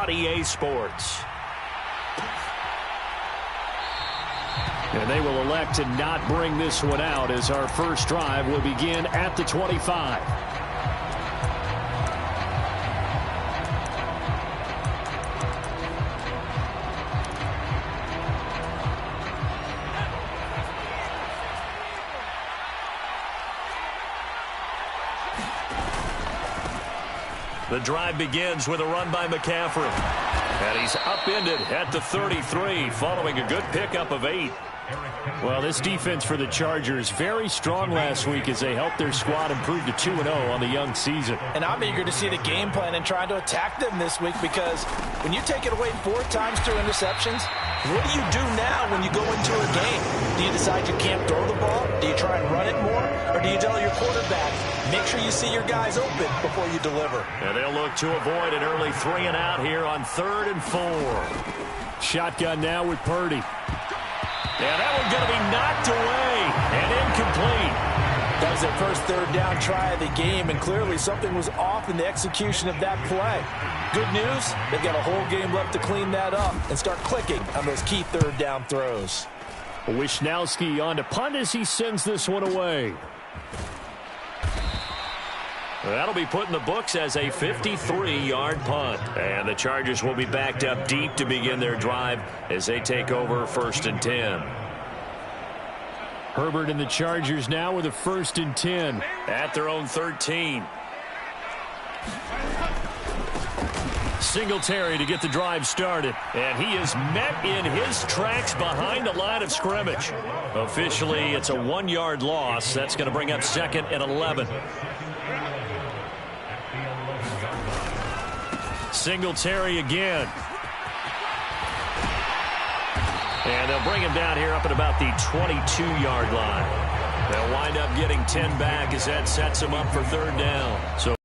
on EA Sports. And they will elect to not bring this one out as our first drive will begin at the 25. The drive begins with a run by McCaffrey. And he's upended at the 33 following a good pickup of 8. Well, this defense for the Chargers very strong last week as they helped their squad improve to 2-0 on the young season. And I'm eager to see the game plan and trying to attack them this week because when you take it away 4 times through interceptions, what do you do now when you go into a game? Do you decide you can't throw the ball? Do you try and run it more? Or do you tell your quarterback, make sure you see your guys open before you deliver? And they'll look to avoid an early 3 and out here on 3rd and 4. Shotgun now with Purdy. And that one's going to be knocked away and incomplete. That was their first 3rd down try of the game, and clearly something was off in the execution of that play. Good news, they've got a whole game left to clean that up and start clicking on those key 3rd down throws. Wishnowski on to punt as he sends this one away. That'll be put in the books as a 53-yard punt. And the Chargers will be backed up deep to begin their drive as they take over 1st and 10. Herbert and the Chargers now with a 1st and 10. At their own 13. Singletary to get the drive started. And he is met in his tracks behind the line of scrimmage. Officially, it's a 1-yard loss. That's going to bring up 2nd and 11. Singletary again. And they'll bring him down here up at about the 22-yard line. They'll wind up getting 10 back as that sets them up for 3rd down. So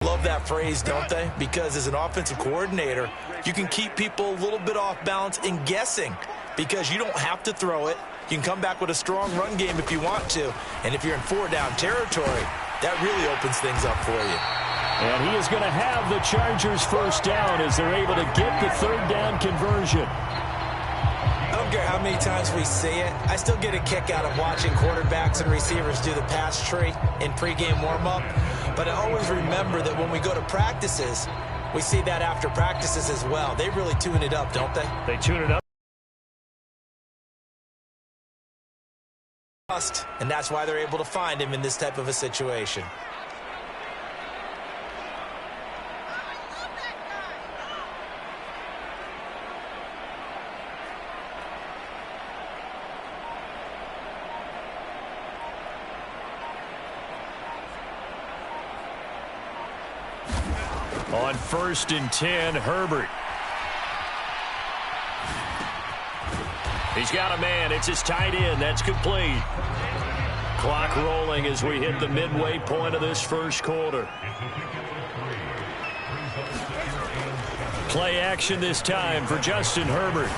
love that phrase, don't they? Because as an offensive coordinator, you can keep people a little bit off balance and guessing because you don't have to throw it. You can come back with a strong run game if you want to. And if you're in 4-down territory, that really opens things up for you. And he is going to have the Chargers 1st down as they're able to get the 3rd down conversion. I don't care how many times we see it. I still get a kick out of watching quarterbacks and receivers do the pass tree in pregame warm-up. But I always remember that when we go to practices, we see that after practices as well. They really tune it up, don't they? They tune it up. And that's why they're able to find him in this type of a situation. On 1st and 10, Herbert. He's got a man. It's his tight end. That's complete. Clock rolling as we hit the midway point of this 1st quarter. Play action this time for Justin Herbert.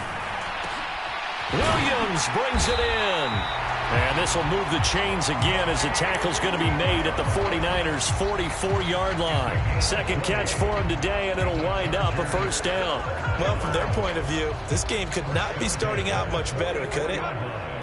Williams brings it in. And this will move the chains again as the tackle's going to be made at the 49ers' 44-yard line. 2nd catch for him today, and it'll wind up a 1st down. Well, from their point of view, this game could not be starting out much better, could it?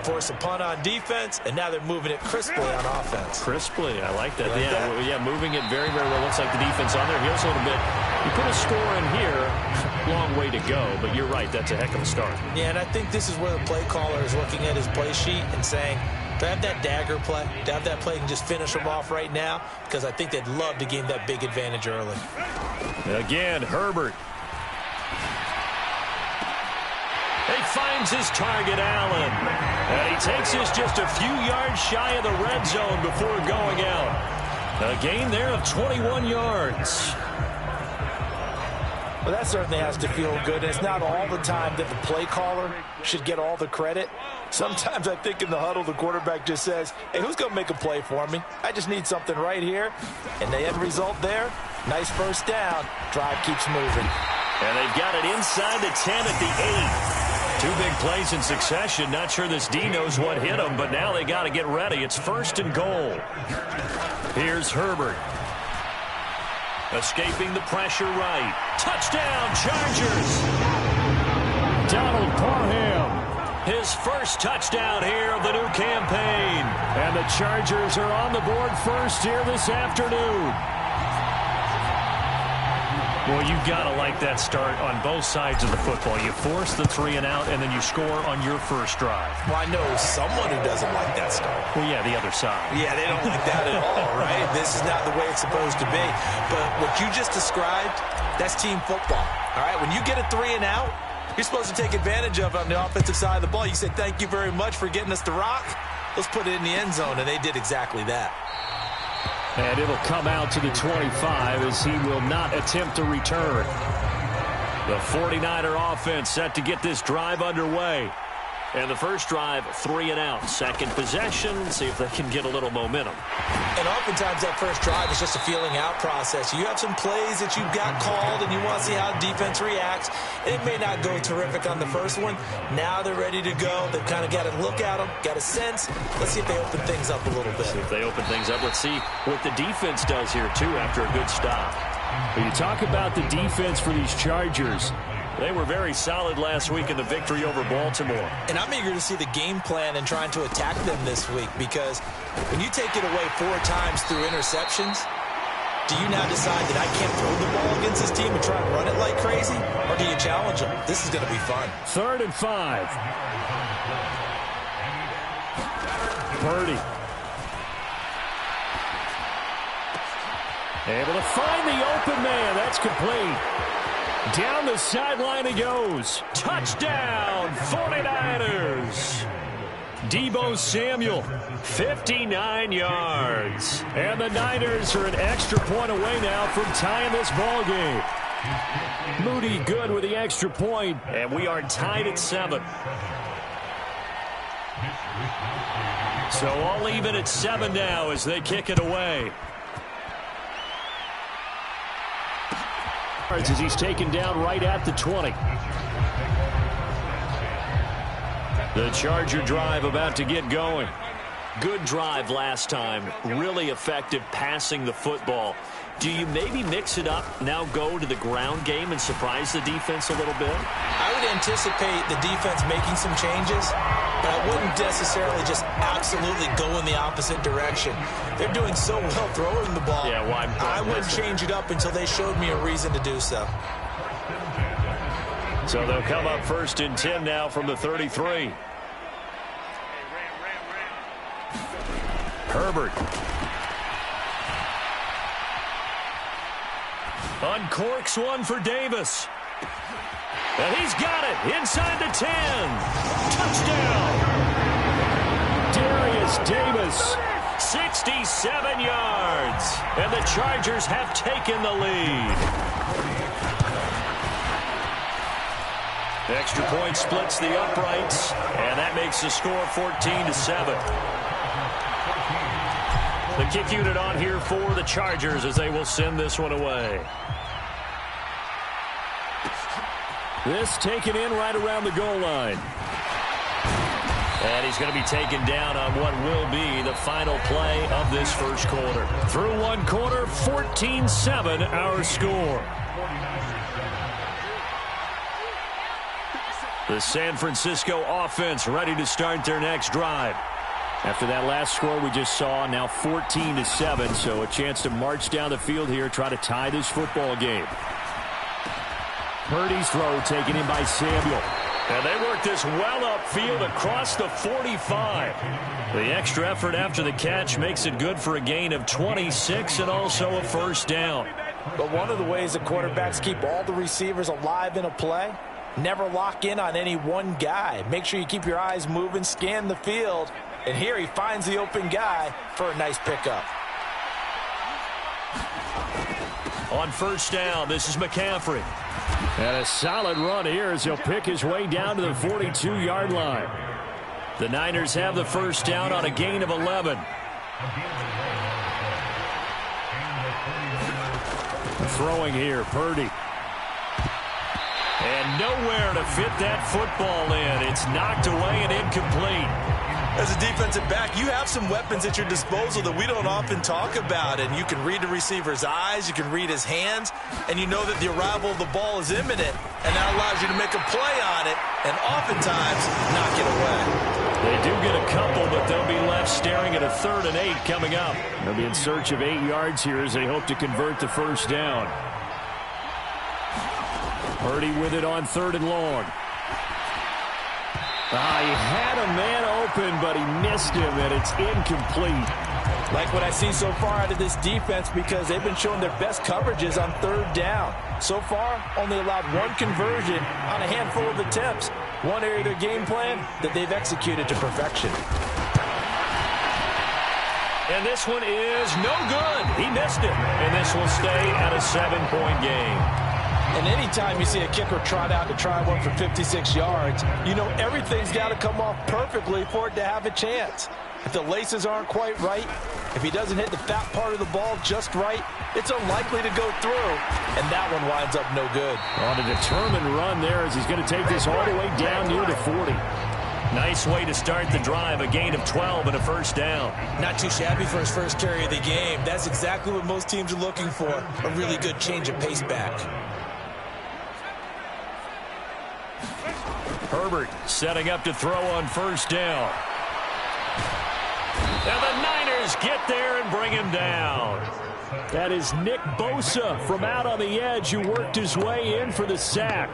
Force a punt on defense, and now they're moving it crisply on offense. Crisply, I like that. Yeah, moving it very, very well. Looks like the defense on their heels a little bit. You put a score in here, long way to go, but you're right, that's a heck of a start. Yeah, and I think this is where the play caller is looking at his play sheet and saying, do I have that dagger play? Do I have that play and just finish them off right now? Because I think they'd love to gain that big advantage early. Again, Herbert. He finds his target, Allen. And he takes this just a few yards shy of the red zone before going out. A gain there of 21 yards. Well, that certainly has to feel good. It's not all the time that the play caller should get all the credit. Sometimes I think in the huddle, the quarterback just says, hey, who's going to make a play for me? I just need something right here. And the end result there, nice 1st down. Drive keeps moving. And they've got it inside the 10 at the 8. 2 big plays in succession. Not sure this D knows what hit him, but now they got to get ready. It's 1st and goal. Here's Herbert. Escaping the pressure right. Touchdown, Chargers. Donald Parham. His first touchdown here of the new campaign. And the Chargers are on the board first here this afternoon. Well, you've got to like that start on both sides of the football. You force the 3 and out, and then you score on your first drive. Well, I know someone who doesn't like that start. Well, yeah, the other side. Yeah, they don't like that at all, right? This is not the way it's supposed to be. But what you just described, that's team football, all right? When you get a 3 and out, you're supposed to take advantage of it on the offensive side of the ball. You say, thank you very much for getting us the rock. Let's put it in the end zone, and they did exactly that. And it'll come out to the 25 as he will not attempt to return. The 49er offense set to get this drive underway. And the first drive, 3 and out. Second possession, see if they can get a little momentum. And oftentimes that first drive is just a feeling out process. You have some plays that you've got called and you want to see how defense reacts. It may not go terrific on the first one. Now they're ready to go. They've kind of got to look at them, got a sense. Let's see if they open things up a little bit. See if they open things up. Let's see what the defense does here, too, after a good stop. When you talk about the defense for these Chargers, they were very solid last week in the victory over Baltimore. And I'm eager to see the game plan and trying to attack them this week, because when you take it away 4 times through interceptions, do you now decide that I can't throw the ball against this team and try and run it like crazy? Or do you challenge them? This is going to be fun. 3rd and 5. Purdy. Able to find the open man. That's complete. Down the sideline he goes. Touchdown, 49ers. Deebo Samuel, 59 yards. And the Niners are an extra point away now from tying this ball game. Moody good with the extra point. And we are tied at 7. So all even at 7 now as they kick it away. As he's taken down right at the 20. The Charger drive about to get going. Good drive last time. Really effective passing the football. Do you maybe mix it up, now go to the ground game and surprise the defense a little bit? I would anticipate the defense making some changes, but I wouldn't necessarily just absolutely go in the opposite direction. They're doing so well throwing the ball. Yeah, why? I wouldn't change it up until they showed me a reason to do so. So they'll come up 1st and 10 now from the 33. Herbert. Uncorks one for Davis. And he's got it inside the 10. Touchdown. Darius Davis. 67 yards. And the Chargers have taken the lead. Extra point splits the uprights. And that makes the score 14-7. The kick unit on here for the Chargers as they will send this one away. This taken in right around the goal line. And he's going to be taken down on what will be the final play of this first quarter. Through one quarter, 14-7 our score. The San Francisco offense ready to start their next drive. After that last score we just saw, now 14-7, so a chance to march down the field here, try to tie this football game. Purdy's throw taken in by Samuel. And they work this well upfield across the 45. The extra effort after the catch makes it good for a gain of 26 and also a first down. But one of the ways that quarterbacks keep all the receivers alive in a play, never lock in on any one guy. Make sure you keep your eyes moving, scan the field. And here he finds the open guy for a nice pickup. On first down, this is McCaffrey. And a solid run here as he'll pick his way down to the 42-yard line. The Niners have the first down on a gain of 11. Throwing here, Purdy. And nowhere to fit that football in. It's knocked away and incomplete. As a defensive back, you have some weapons at your disposal that we don't often talk about. And you can read the receiver's eyes, you can read his hands, and you know that the arrival of the ball is imminent. And that allows you to make a play on it and oftentimes knock it away. They do get a couple, but they'll be left staring at a 3rd and 8 coming up. They'll be in search of 8 yards here as they hope to convert the first down. Purdy with it on 3rd and long. He had a man open, but he missed him, and it's incomplete. Like what I see so far out of this defense, because they've been showing their best coverages on 3rd down. So far, only allowed 1 conversion on a handful of attempts. One area of their game plan that they've executed to perfection. And this one is no good. He missed it. And this will stay at a 7-point game. And anytime you see a kicker trot out to try one for 56 yards, you know everything's got to come off perfectly for it to have a chance. If the laces aren't quite right, if he doesn't hit the fat part of the ball just right, it's unlikely to go through, and that one winds up no good. On a determined run there as he's going to take this all the way down near the 40. Nice way to start the drive, a gain of 12 and a first down. Not too shabby for his first carry of the game. That's exactly what most teams are looking for, a really good change of pace back. Herbert setting up to throw on first down. And the Niners get there and bring him down. That is Nick Bosa from out on the edge who worked his way in for the sack.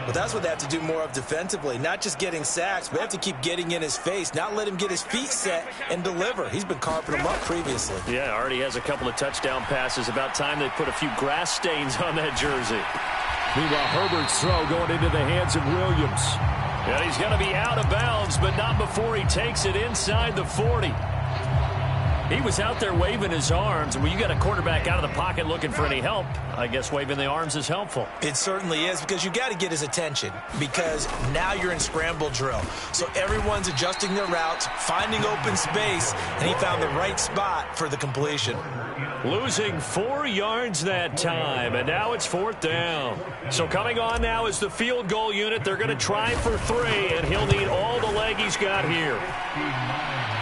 Well, that's what they have to do more of defensively. Not just getting sacks, but they have to keep getting in his face, not let him get his feet set and deliver. He's been carving them up previously. Yeah, already has a couple of touchdown passes. About time they put a few grass stains on that jersey. Meanwhile, Herbert's throw going into the hands of Williams. And he's going to be out of bounds, but not before he takes it inside the 40. He was out there waving his arms. When you got a quarterback out of the pocket looking for any help, I guess waving the arms is helpful. It certainly is, because you got to get his attention, because now you're in scramble drill. So everyone's adjusting their routes, finding open space, and he found the right spot for the completion. Losing 4 yards that time, and now it's 4th down. So coming on now is the field goal unit. They're going to try for 3, and he'll need all the leg he's got here.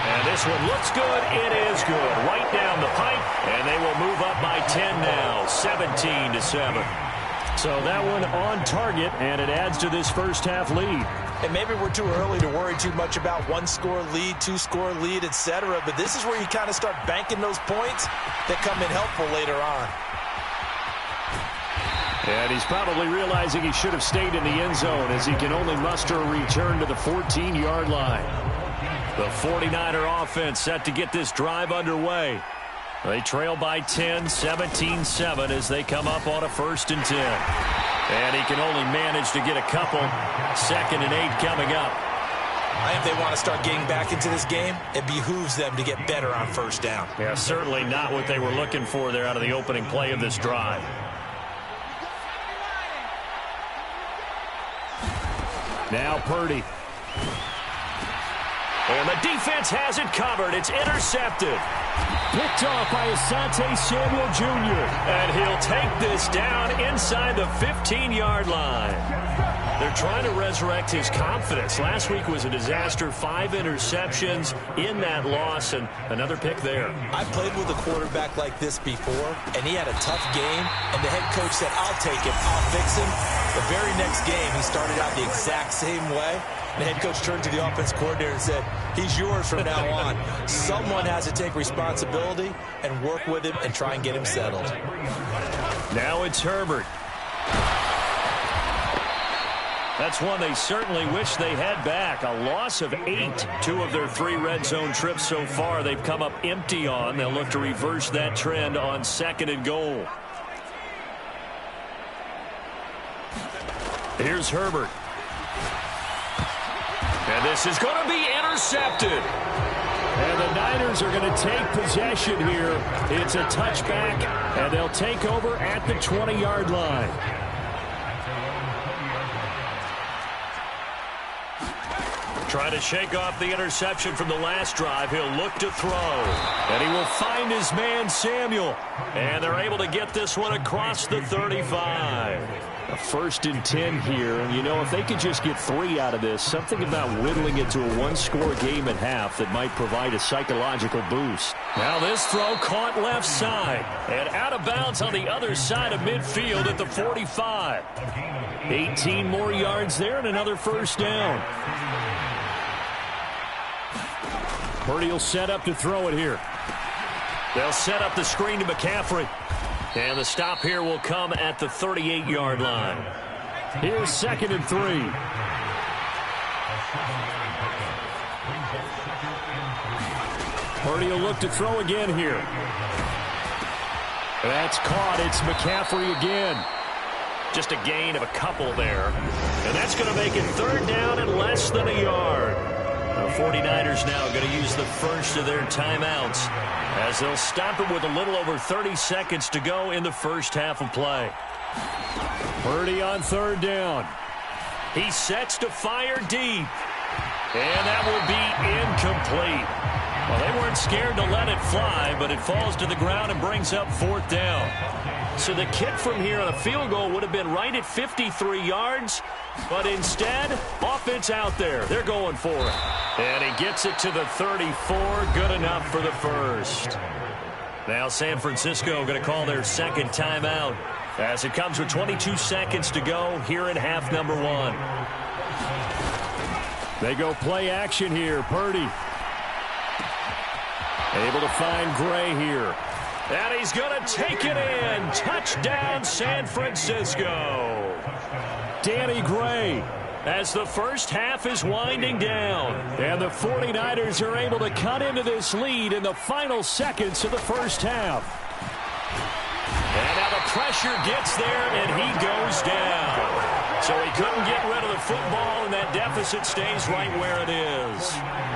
And this one looks good. It is good. Right down the pipe, and they will move up by 10 now, 17-7. So that one on target, and it adds to this first half lead. And maybe we're too early to worry too much about 1-score lead, 2-score lead, etc. But this is where you kind of start banking those points that come in helpful later on. And he's probably realizing he should have stayed in the end zone as he can only muster a return to the 14-yard line. The 49er offense set to get this drive underway. They trail by 10, 17-7 as they come up on a 1st and 10. And he can only manage to get a couple. 2nd and 8 coming up. I think they want to start getting back into this game. It behooves them to get better on first down. Yeah, certainly not what they were looking for there out of the opening play of this drive. Now Purdy. And the defense has it covered. It's intercepted. Picked off by Asante Samuel Jr. And he'll take this down inside the 15-yard line. They're trying to resurrect his confidence. Last week was a disaster. 5 interceptions in that loss, and another pick there. I played with a quarterback like this before, and he had a tough game, and the head coach said, I'll take him, I'll fix him. The very next game, he started out the exact same way. The head coach turned to the offense coordinator and said, he's yours from now on. Someone has to take responsibility and work with him and try and get him settled. Now it's Herbert. That's one they certainly wish they had back. A loss of 8. 2 of their 3 red zone trips so far they've come up empty on. They'll look to reverse that trend on 2nd and goal. Here's Herbert. And this is going to be intercepted. And the Niners are going to take possession here. It's a touchback, and they'll take over at the 20-yard line. Trying to shake off the interception from the last drive. He'll look to throw. And he will find his man, Samuel. And they're able to get this one across the 35. A 1st and 10 here. And, you know, if they could just get 3 out of this, something about whittling it to a one-score game at half that might provide a psychological boost. Now this throw caught left side. And out of bounds on the other side of midfield at the 45. 18 more yards there and another 1st down. Purdy will set up to throw it here. They'll set up the screen to McCaffrey. And the stop here will come at the 38-yard line. Here's 2nd and 3. Purdy will look to throw again here. That's caught. It's McCaffrey again. Just a gain of a couple there. And that's going to make it 3rd down and less than a yard. The 49ers now going to use the first of their timeouts as they'll stop it with a little over 30 seconds to go in the first half of play. Purdy on 3rd down. He sets to fire deep. And that will be incomplete. Well, they weren't scared to let it fly, but it falls to the ground and brings up 4th down. So the kick from here on a field goal would have been right at 53 yards, but instead, offense out there. They're going for it. And he gets it to the 34. Good enough for the first. Now San Francisco going to call their 2nd timeout as it comes with 22 seconds to go here in half number 1. They go play action here. Purdy able to find Gray here. And he's going to take it in. Touchdown, San Francisco. Danny Gray as the first half is winding down. And the 49ers are able to cut into this lead in the final seconds of the first half. And now the pressure gets there, and he goes down. So he couldn't get rid of the football, and that deficit stays right where it is.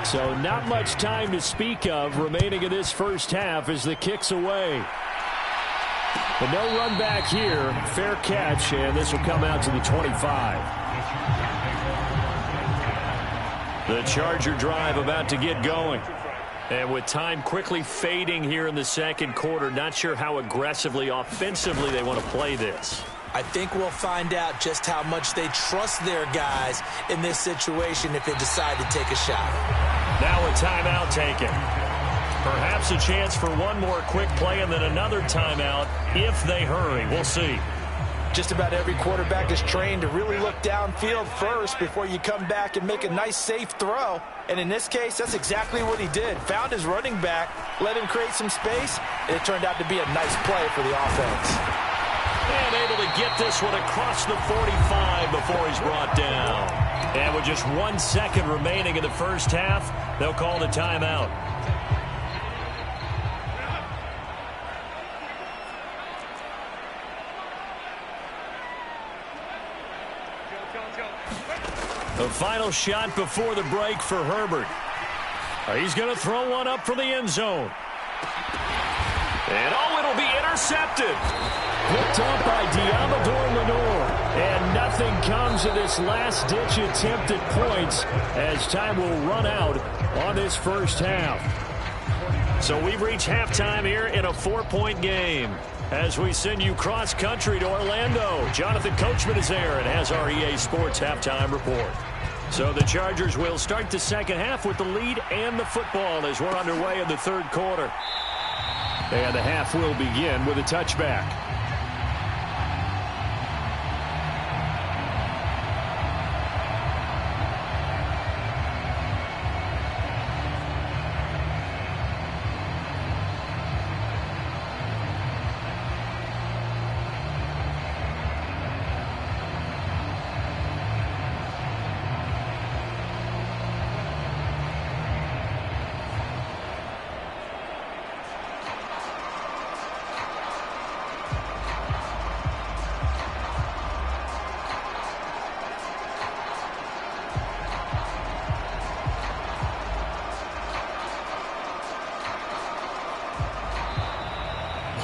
So not much time to speak of remaining in this first half as the kick's away. But no run back here. Fair catch, and this will come out to the 25. The Charger drive about to get going. And with time quickly fading here in the second quarter, not sure how aggressively, offensively they want to play this. I think we'll find out just how much they trust their guys in this situation if they decide to take a shot. Now a timeout taken. Perhaps a chance for one more quick play and then another timeout if they hurry. We'll see. Just about every quarterback is trained to really look downfield first before you come back and make a nice, safe throw. And in this case, that's exactly what he did. Found his running back, let him create some space, and it turned out to be a nice play for the offense. And able to get this one across the 45 before he's brought down. And with just 1 second remaining in the first half, they'll call the timeout. The final shot before the break for Herbert. He's going to throw one up from the end zone. And oh, it'll be intercepted. Picked up by Diamador Lenore. And nothing comes of this last-ditch attempt at points as time will run out on this first half. So we've reached halftime here in a 4-point game. As we send you cross-country to Orlando, Jonathan Coachman is there and has our EA Sports halftime report. So the Chargers will start the second half with the lead and the football as we're underway in the third quarter. And the half will begin with a touchback.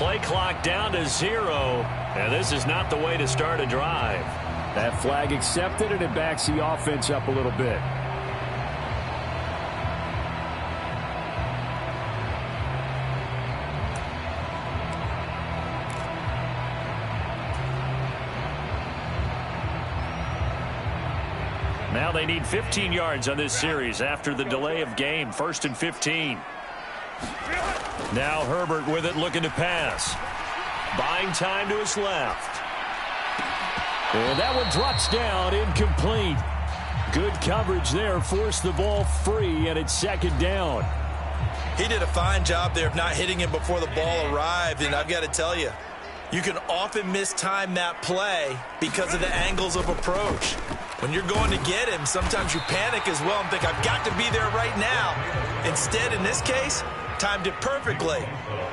Play clock down to 0, and this is not the way to start a drive. That flag accepted, and it backs the offense up a little bit. Now they need 15 yards on this series after the delay of game. 1st and 15. Now Herbert with it, looking to pass. Buying time to his left. And that one drops down, incomplete. Good coverage there, forced the ball free, and it's 2nd down. He did a fine job there of not hitting him before the ball arrived, and I've got to tell you, you can often mistime that play because of the angles of approach. When you're going to get him, sometimes you panic as well and think, I've got to be there right now. Instead, in this case, timed it perfectly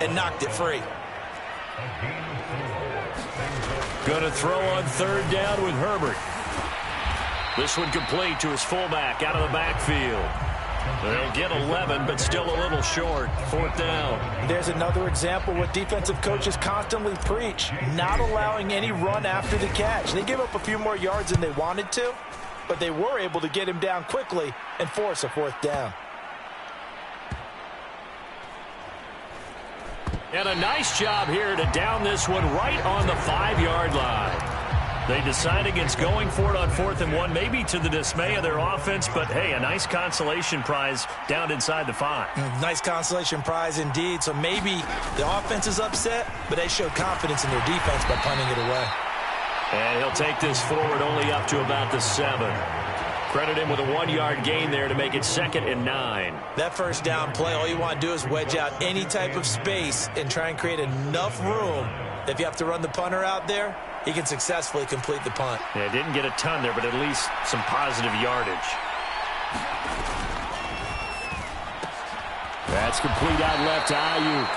and knocked it free. Going to throw on 3rd down with Herbert. This one complete to his fullback out of the backfield. They'll get 11, but still a little short. 4th down. There's another example what defensive coaches constantly preach, not allowing any run after the catch. They gave up a few more yards than they wanted to, but they were able to get him down quickly and force a 4th down. And a nice job here to down this one right on the 5-yard line. They decide against going for it on 4th and 1, maybe to the dismay of their offense, but hey, a nice consolation prize down inside the 5. Nice consolation prize indeed. So maybe the offense is upset, but they show confidence in their defense by punting it away. And he'll take this forward only up to about the 7. Credit him with a 1-yard gain there to make it 2nd and 9. That 1st down play, all you want to do is wedge out any type of space and try and create enough room. If you have to run the punter out there, he can successfully complete the punt. Yeah, didn't get a ton there, but at least some positive yardage. That's complete out left to Ayuk.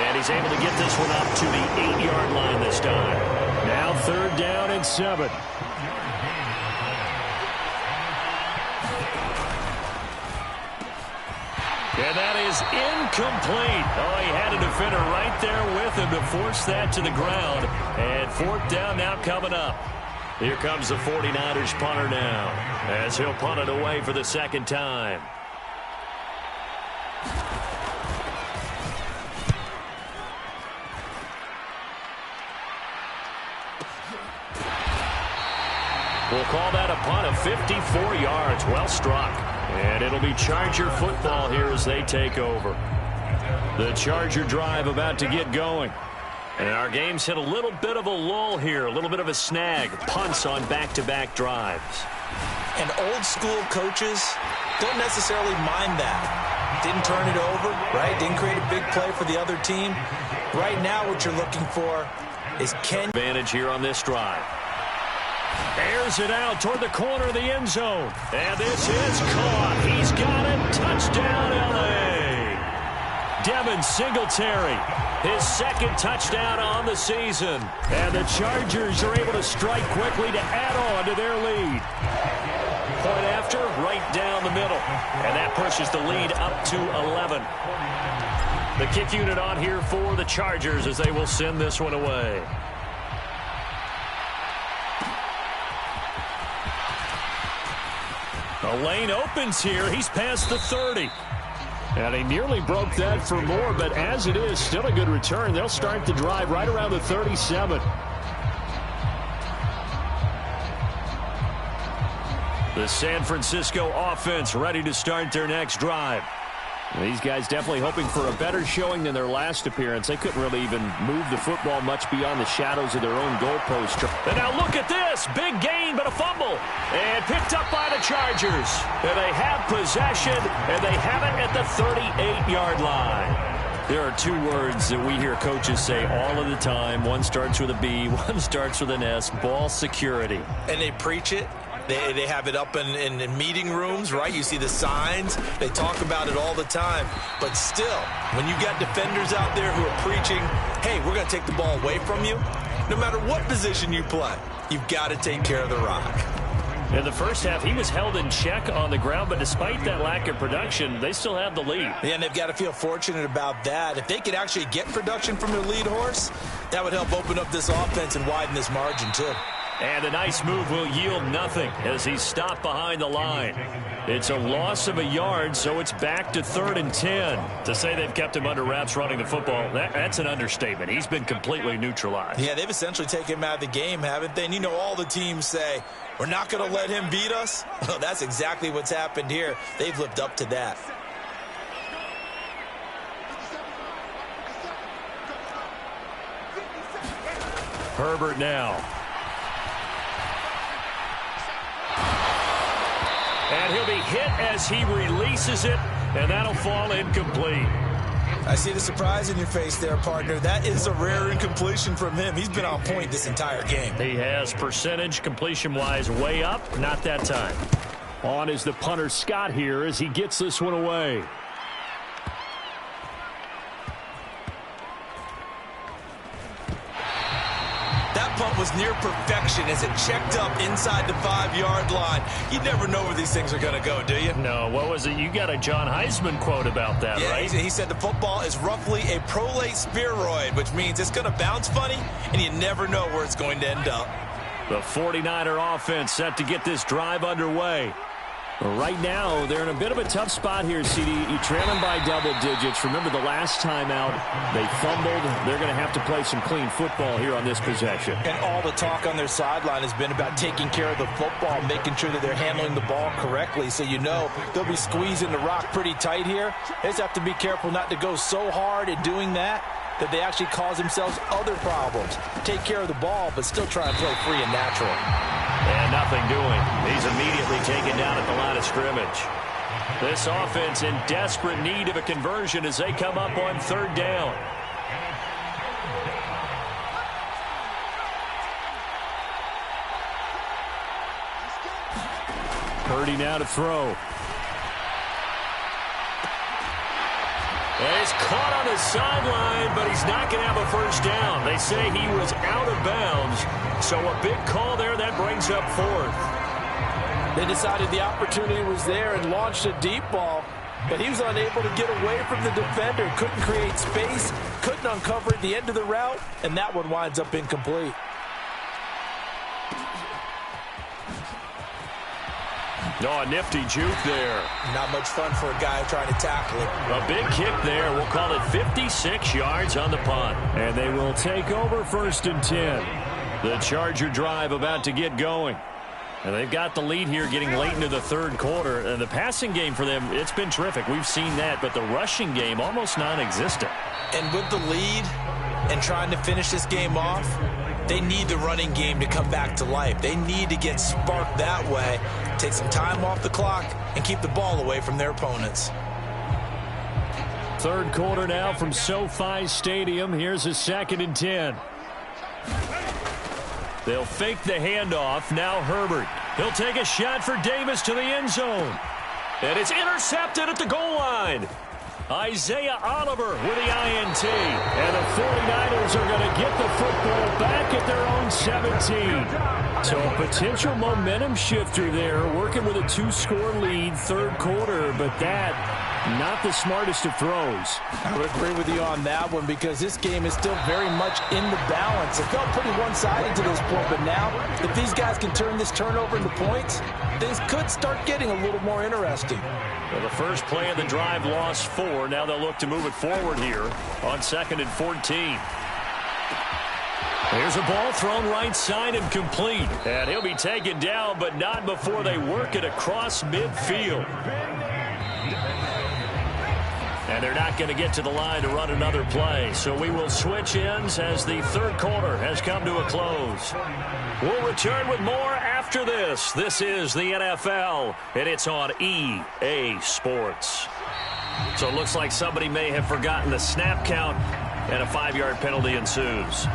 And he's able to get this one up to the 8-yard line this time. Now 3rd down and 7. And that is incomplete. Oh, he had a defender right there with him to force that to the ground. And 4th down now coming up. Here comes the 49ers punter now, as he'll punt it away for the 2nd time. We'll call that a punt of 54 yards. Well struck. And it'll be Charger football here as they take over. The Charger drive about to get going. And our game's hit a little bit of a lull here, a little bit of a snag. Punts on back-to-back drives. And old school coaches don't necessarily mind that. Didn't turn it over, right? Didn't create a big play for the other team. Right now what you're looking for is advantage here on this drive. Airs it out toward the corner of the end zone. And this is caught. He's got it. Touchdown, L.A. Devin Singletary, his 2nd touchdown on the season. And the Chargers are able to strike quickly to add on to their lead. Point after, right down the middle. And that pushes the lead up to 11. The kick unit on here for the Chargers as they will send this one away. The lane opens here. He's past the 30. And he nearly broke that for more, but as it is, still a good return. They'll start the drive right around the 37. The San Francisco offense ready to start their next drive. These guys definitely hoping for a better showing than their last appearance. They couldn't really even move the football much beyond the shadows of their own goalpost. And now look at this. Big gain, but a fumble. And picked up by the Chargers. And they have possession, and they have it at the 38-yard line. There are 2 words that we hear coaches say all of the time. One starts with a B, one starts with an S. Ball security. And they preach it. They have it up in meeting rooms, right? You see the signs. They talk about it all the time. But still, when you got defenders out there who are preaching, hey, we're going to take the ball away from you, no matter what position you play, you've got to take care of the rock. In the first half, he was held in check on the ground, but despite that lack of production, they still have the lead. Yeah, and they've got to feel fortunate about that. If they could actually get production from their lead horse, that would help open up this offense and widen this margin, too. And a nice move will yield nothing as he's stopped behind the line. It's a loss of a yard, so it's back to 3rd and 10. To say they've kept him under wraps running the football, that's an understatement. He's been completely neutralized. Yeah, they've essentially taken him out of the game, haven't they? And you know all the teams say, we're not going to let him beat us. Well, that's exactly what's happened here. They've lived up to that. Herbert now. And he'll be hit as he releases it, and that'll fall incomplete. I see the surprise in your face there, partner. That is a rare incompletion from him. He's been on point this entire game. He has percentage completion-wise way up, not that time. On is the punter Scott here as he gets this one away. Punt was near perfection as it checked up inside the 5-yard line. You never know where these things are going to go, do you? No, what was it? You got a John Heisman quote about that, yeah, right? He said the football is roughly a prolate spheroid, which means it's going to bounce funny, and you never know where it's going to end up. The 49er offense set to get this drive underway. Right now, they're in a bit of a tough spot here, CD. You trail them by double digits. Remember the last time out, they fumbled. They're going to have to play some clean football here on this possession. And all the talk on their sideline has been about taking care of the football, making sure that they're handling the ball correctly. So you know they'll be squeezing the rock pretty tight here. They just have to be careful not to go so hard in doing that they actually cause themselves other problems. Take care of the ball, but still try and play free and natural. And nothing doing. He's immediately taken down at the line of scrimmage. This offense in desperate need of a conversion as they come up on 3rd down. Purdy now to throw. He's caught on the sideline, but he's not going to have a first down. They say he was out of bounds, so a big call there that brings up 4th. They decided the opportunity was there and launched a deep ball, but he was unable to get away from the defender, couldn't create space, couldn't uncover at the end of the route, and that one winds up incomplete. Oh, a nifty juke there. Not much fun for a guy trying to tackle it. A big kick there. We'll call it 56 yards on the punt. And they will take over 1st and 10. The Charger drive about to get going. And they've got the lead here getting late into the 3rd quarter. And the passing game for them, it's been terrific. We've seen that. But the rushing game, almost non-existent. And with the lead and trying to finish this game off, they need the running game to come back to life. They need to get sparked that way, take some time off the clock, and keep the ball away from their opponents. 3rd quarter now from SoFi Stadium. Here's a 2nd and 10. They'll fake the handoff. Now Herbert. He'll take a shot for Davis to the end zone. And it's intercepted at the goal line. Isaiah Oliver with the INT. And the 49ers are going to get the football back at their own 17. So a potential momentum shifter there, working with a 2-score lead, 3rd quarter, but that, not the smartest of throws. I would agree with you on that one because this game is still very much in the balance. It felt pretty one-sided to this point, but now, if these guys can turn this turnover into points, things could start getting a little more interesting. Well, the first play of the drive lost 4. Now they'll look to move it forward here on 2nd and 14. Here's a ball thrown right side and complete. And he'll be taken down, but not before they work it across midfield. And they're not going to get to the line to run another play. So we will switch ends as the 3rd quarter has come to a close. We'll return with more after this. This is the NFL, and it's on EA Sports. So it looks like somebody may have forgotten the snap count, and a 5-yard penalty ensues.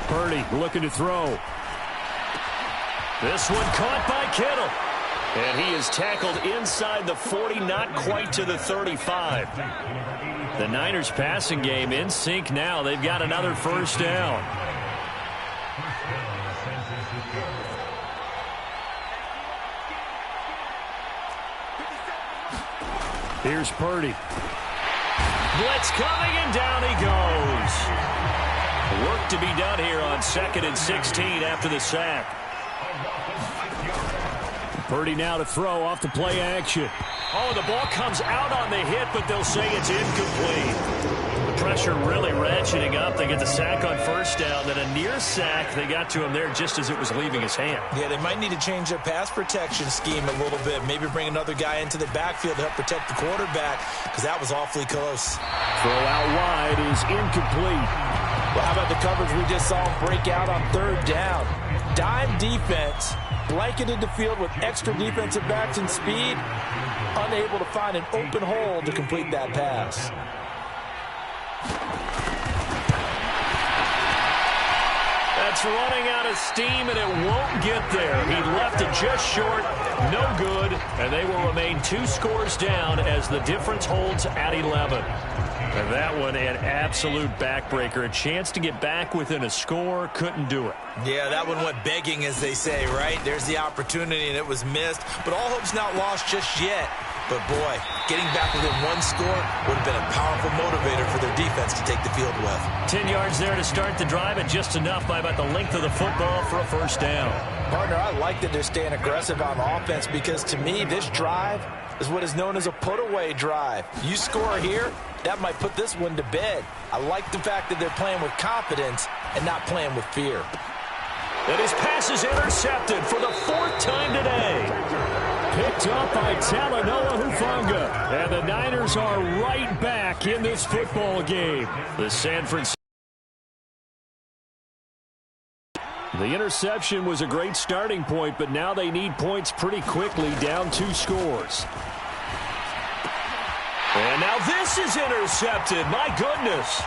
Purdy looking to throw. This one caught by Kittle. And he is tackled inside the 40, not quite to the 35. The Niners passing game in sync now. They've got another first down. Here's Purdy. Blitz coming, and down he goes. Work to be done here on 2nd and 16 after the sack. Purdy now to throw off the play action. Oh, the ball comes out on the hit, but they'll say it's incomplete. The pressure really ratcheting up. They get the sack on 1st down, then a near sack. They got to him there just as it was leaving his hand. Yeah, they might need to change their pass protection scheme a little bit. Maybe bring another guy into the backfield to help protect the quarterback, because that was awfully close. Throw out wide is incomplete. Well, how about the coverage we just saw him break out on 3rd down? Dime defense, blanketed the field with extra defensive backs and speed, unable to find an open hole to complete that pass. That's running out of steam, and it won't get there. He left it just short, no good, and they will remain 2 scores down as the difference holds at 11. And that one, an absolute backbreaker. A chance to get back within a score, couldn't do it. Yeah, that one went begging, as they say, right? There's the opportunity, and it was missed. But all hope's not lost just yet. But, boy, getting back within 1 score would have been a powerful motivator for their defense to take the field with. 10 yards there to start the drive, and just enough by about the length of the football for a 1st down. Partner, I like that they're staying aggressive on offense, because, to me, this drive is what is known as a put-away drive. You score here, that might put this one to bed. I like the fact that they're playing with confidence and not playing with fear. And his pass is intercepted for the 4th time today. Picked up by Talanoa Hufanga. And the Niners are right back in this football game. The San Francisco. The interception was a great starting point, but now they need points pretty quickly, down 2 scores. And now this is intercepted. My goodness.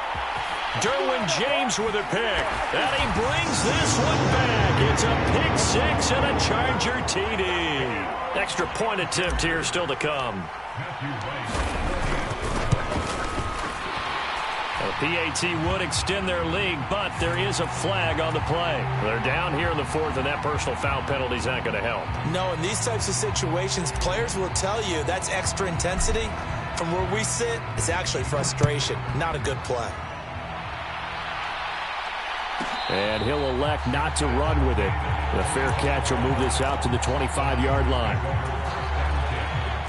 Derwin James with a pick. And he brings this one back. It's a pick 6 and a Charger TD. Extra point attempt here still to come. The PAT would extend their lead, but there is a flag on the play. They're down here in the 4th, and that personal foul penalty is not going to help. No, in these types of situations, players will tell you that's extra intensity. From where we sit, it's actually frustration, not a good play. And he'll elect not to run with it. The fair catch will move this out to the 25-yard line.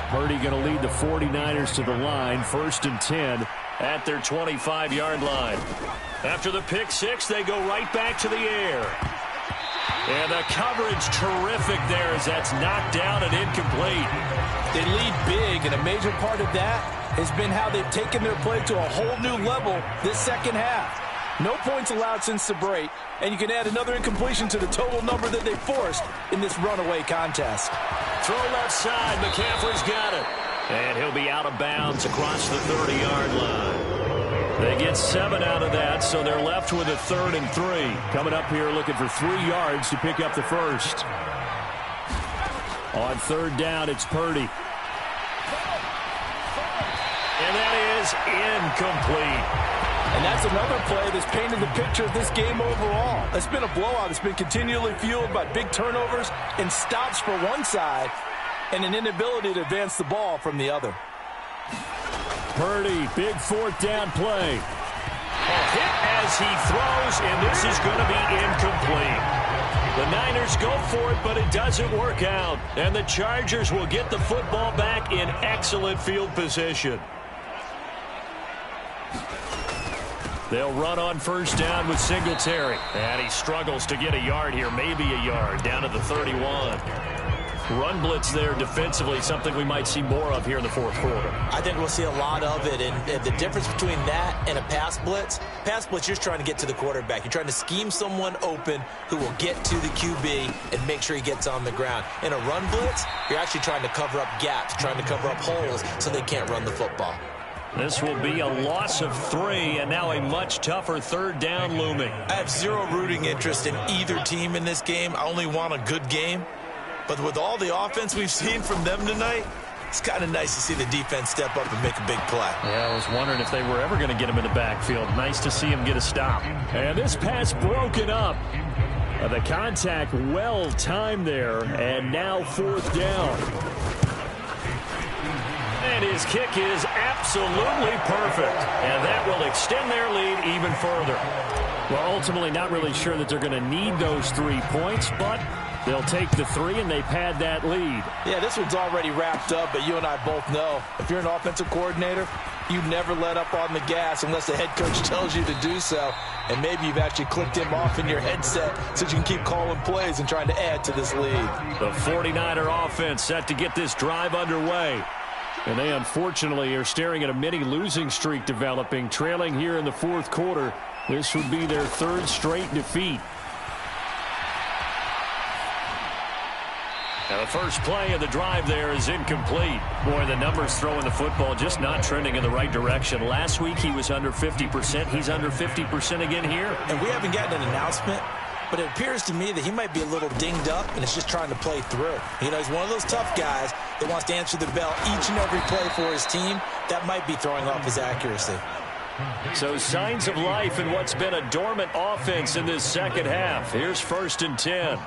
Purdy going to lead the 49ers to the line, 1st and 10 at their 25-yard line. After the pick 6, they go right back to the air. And the coverage terrific there as that's knocked down and incomplete. They lead big, and a major part of that has been how they've taken their play to a whole new level this 2nd half. No points allowed since the break, and you can add another incompletion to the total number that they forced in this runaway contest. Throw left side, McCaffrey's got it. And he'll be out of bounds across the 30-yard line. They get 7 out of that, so they're left with a 3rd and 3. Coming up here looking for 3 yards to pick up the 1st. On 3rd down, it's Purdy. And that is incomplete. And that's another play that's painted the picture of this game overall. It's been a blowout. It's been continually fueled by big turnovers and stops for one side and an inability to advance the ball from the other. Purdy, big 4th down play. A hit as he throws, and this is going to be incomplete. The Niners go for it, but it doesn't work out. And the Chargers will get the football back in excellent field position. They'll run on 1st down with Singletary. And he struggles to get a yard here, maybe a yard, down to the 31. Run blitz there defensively, something we might see more of here in the 4th quarter. I think we'll see a lot of it, and the difference between that and a pass blitz, you're just trying to get to the quarterback. You're trying to scheme someone open who will get to the QB and make sure he gets on the ground. In a run blitz, you're actually trying to cover up gaps, trying to cover up holes so they can't run the football. This will be a loss of 3, and now a much tougher 3rd down looming. I have zero rooting interest in either team in this game. I only want a good game. But with all the offense we've seen from them tonight, it's kind of nice to see the defense step up and make a big play. Yeah, I was wondering if they were ever going to get him in the backfield. Nice to see him get a stop. And this pass broken up. The contact well timed there, and now 4th down. And his kick is absolutely perfect. And that will extend their lead even further. Well, ultimately not really sure that they're going to need those 3 points, but they'll take the 3 and they pad that lead. Yeah, this one's already wrapped up, but you and I both know if you're an offensive coordinator, you never let up on the gas unless the head coach tells you to do so. And maybe you've actually clicked him off in your headset so you can keep calling plays and trying to add to this lead. The 49er offense set to get this drive underway. And they unfortunately are staring at a mini losing streak developing, trailing here in the fourth quarter. This would be their 3rd straight defeat. Now the first play of the drive there is incomplete. Boy, the numbers throwing the football just not trending in the right direction. Last week he was under 50%. He's under 50% again here. And we haven't gotten an announcement, but it appears to me that he might be a little dinged up and is just trying to play through. You know, he's one of those tough guys that wants to answer the bell each and every play for his team. That might be throwing off his accuracy. So signs of life in what's been a dormant offense in this second half. Here's 1st and 10.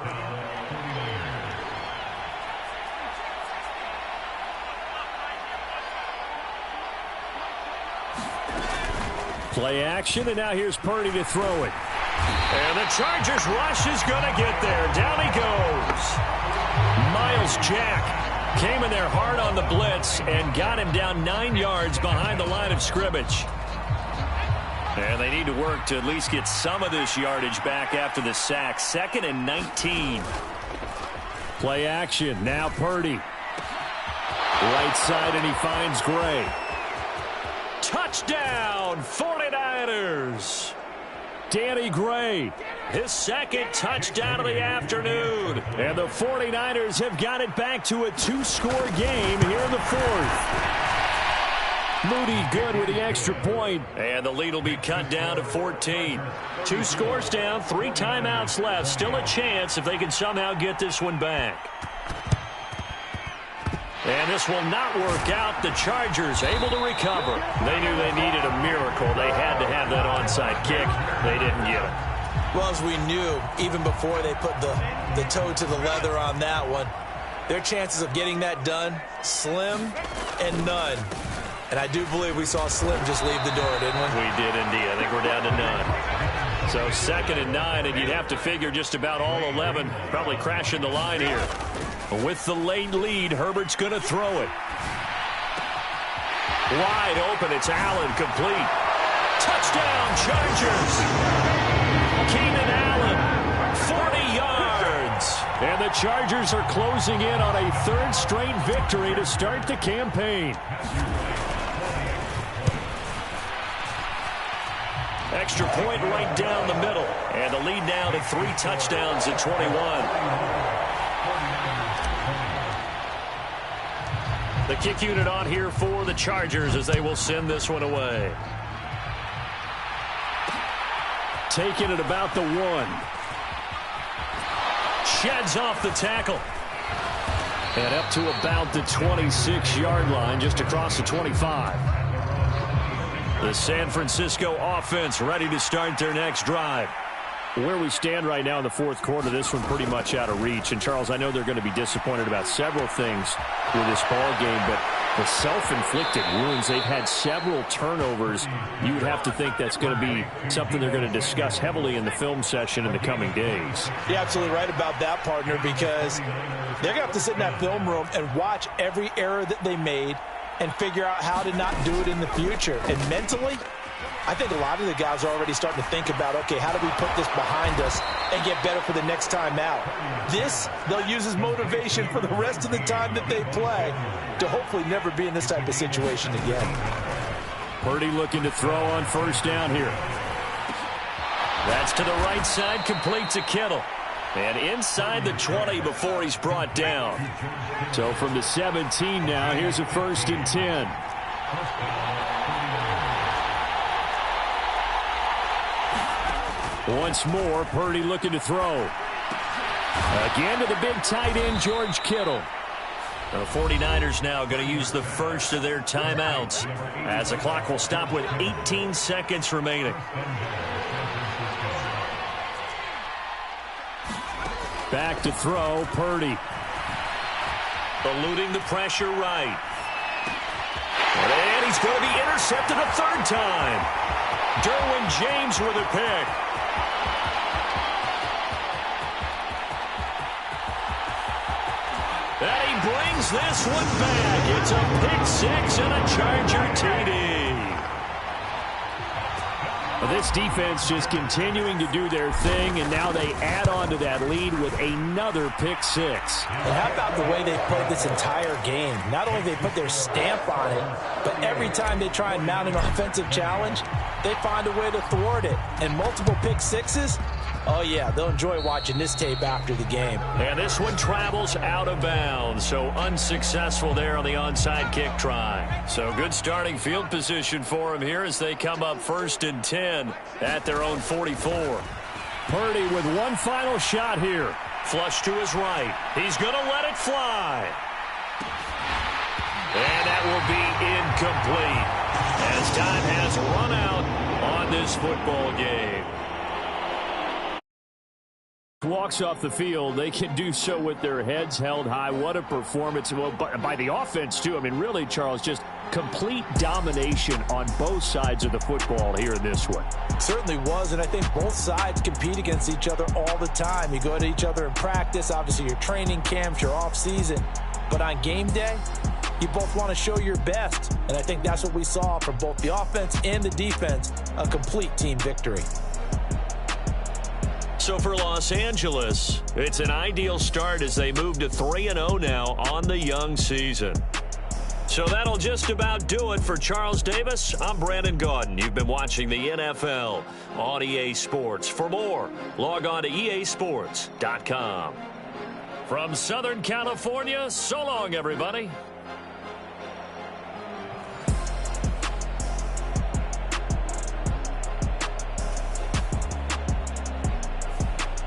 Play action, and now here's Purdy to throw it. And the Chargers rush is going to get there. Down he goes. Miles Jack came in there hard on the blitz and got him down 9 yards behind the line of scrimmage. And they need to work to at least get some of this yardage back after the sack. 2nd and 19. Play action, now Purdy. Right side, and he finds Gray. Touchdown, 49ers. Danny Gray. His 2nd touchdown of the afternoon. And the 49ers have got it back to a 2-score game here in the 4th. Moody good with the extra point. And the lead will be cut down to 14. 2 scores down, 3 timeouts left. Still a chance if they can somehow get this one back. And this will not work out. The Chargers able to recover. They knew they needed a miracle. They had to have that onside kick. They didn't get it. Well, as we knew, even before they put the toe to the leather on that one, their chances of getting that done, slim and none. And I do believe we saw Slim just leave the door, didn't we? We did indeed. I think we're down to none. So 2nd and 9, and you'd have to figure just about all 11 probably crashing the line here. With the late lead, Herbert's going to throw it. Wide open, it's Allen, complete. Touchdown, Chargers! Keenan Allen, 40 yards. And the Chargers are closing in on a 3rd straight victory to start the campaign. Extra point right down the middle. And the lead now to 3 touchdowns at 21. The kick unit on here for the Chargers as they will send this one away. Taking it about the 1. Sheds off the tackle. And up to about the 26-yard line, just across the 25. The San Francisco offense ready to start their next drive. Where we stand right now in the fourth quarter, this one pretty much out of reach. And, Charles, I know they're going to be disappointed about several things with this ball game, but the self-inflicted wounds, they've had several turnovers. You would have to think that's going to be something they're going to discuss heavily in the film session in the coming days. You're absolutely right about that, partner, because they're going to have to sit in that film room and watch every error that they made and figure out how to not do it in the future. And mentally, I think a lot of the guys are already starting to think about, okay, how do we put this behind us and get better for the next time out? This, they'll use as motivation for the rest of the time that they play to hopefully never be in this type of situation again. Purdy looking to throw on 1st down here. That's to the right side, complete to Kittle. And inside the 20 before he's brought down. So from the 17 now, here's a 1st and 10. Once more, Purdy looking to throw. Again to the big tight end, George Kittle. The 49ers now going to use the first of their timeouts as the clock will stop with 18 seconds remaining. Back to throw, Purdy. Eluding the pressure right. And he's going to be intercepted a third time. Derwin James with a pick. And he brings this one back. It's a pick six and a Charger TD. This defense just continuing to do their thing, and now they add on to that lead with another pick six. And how about the way they played this entire game? Not only they put their stamp on it, but every time they try and mount an offensive challenge, they find a way to thwart it. And multiple pick sixes, oh yeah, they'll enjoy watching this tape after the game. And this one travels out of bounds, so unsuccessful there on the onside kick try. So good starting field position for them here as they come up 1st and 10 at their own 44. Purdy with one final shot here. Flush to his right. He's going to let it fly. And that will be incomplete as time has run out on this football game. Walks off the field. They can do so with their heads held high. What a performance by the offense, too. I mean, really, Charles, just complete domination on both sides of the football here in this one. Certainly was, and I think both sides compete against each other all the time. You go to each other in practice, obviously your training camps, your off-season. But on game day, you both want to show your best. And I think that's what we saw from both the offense and the defense, a complete team victory. So for Los Angeles, it's an ideal start as they move to 3-0 now on the young season. So that'll just about do it for Charles Davis. I'm Brandon Gaudin. You've been watching the NFL on EA Sports. For more, log on to easports.com. From Southern California, so long, everybody.